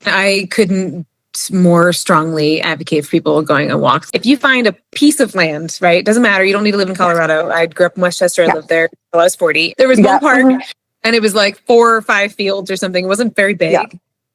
I couldn't more strongly advocate for people going on walks. If you find a piece of land, right? It doesn't matter. You don't need to live in Colorado. I grew up in Westchester. I lived there until I was 40. There was one park and it was like 4 or 5 fields or something. It wasn't very big. Yeah.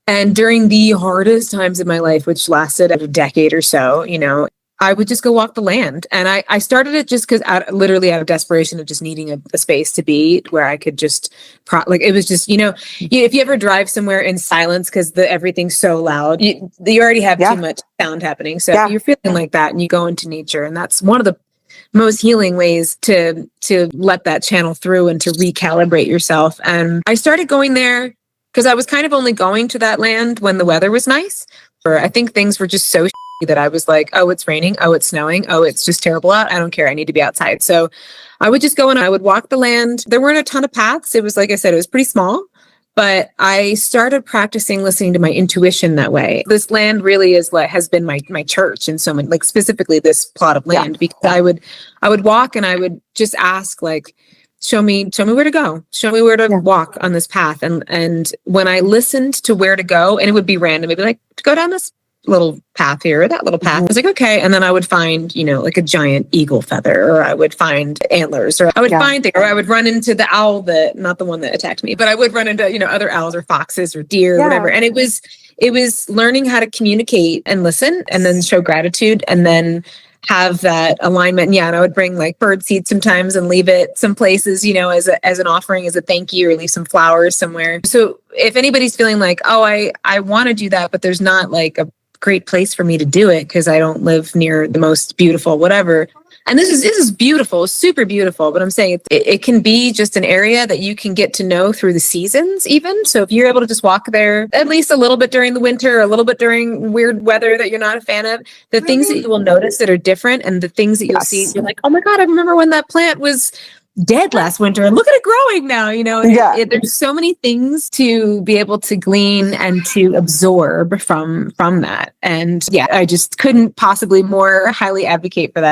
And during the hardest times of my life, which lasted a decade or so, you know, I would just go walk the land. And I started it just because literally out of desperation of just needing a space to be where I could just it was just, you know, if you ever drive somewhere in silence because everything's so loud, you already have too much sound happening. So if you're feeling like that and you go into nature, and that's one of the most healing ways to let that channel through and to recalibrate yourself. And I started going there because I was kind of only going to that land when the weather was nice. Or I think things were just so that I was like, oh, it's raining. Oh, it's snowing. Oh, it's just terrible out. I don't care. I need to be outside. So I would just go and I would walk the land. There weren't a ton of paths. It was, like I said, it was pretty small, but I started practicing listening to my intuition that way. This land really has been my church in so many, like specifically this plot of land, because I would walk and I would just ask, like, show me where to go. Show me where to walk on this path. And when I listened to where to go, and it would be random, it'd be like, to go down this little path here or that little path. I was like, okay. And then I would find, you know, like a giant eagle feather, or I would find antlers, or I would find things, or I would run into the owl not the one that attacked me, but I would run into, you know, other owls or foxes or deer or whatever. And it was learning how to communicate and listen and then show gratitude and then have that alignment. And I would bring like bird seed sometimes and leave it some places, you know, as an offering, as a thank you, or leave some flowers somewhere. So if anybody's feeling like, oh, I want to do that, but there's not like a great place for me to do it because I don't live near the most beautiful whatever. And this is beautiful, super beautiful, but I'm saying it can be just an area that you can get to know through the seasons even. So if you're able to just walk there at least a little bit during the winter, or a little bit during weird weather that you're not a fan of, the things that you will notice that are different, and the things that you'll see, you're like, oh my God, I remember when that plant was dead last winter and look at it growing now, you know. There's so many things to be able to glean and to absorb from that. And I just couldn't possibly more highly advocate for that.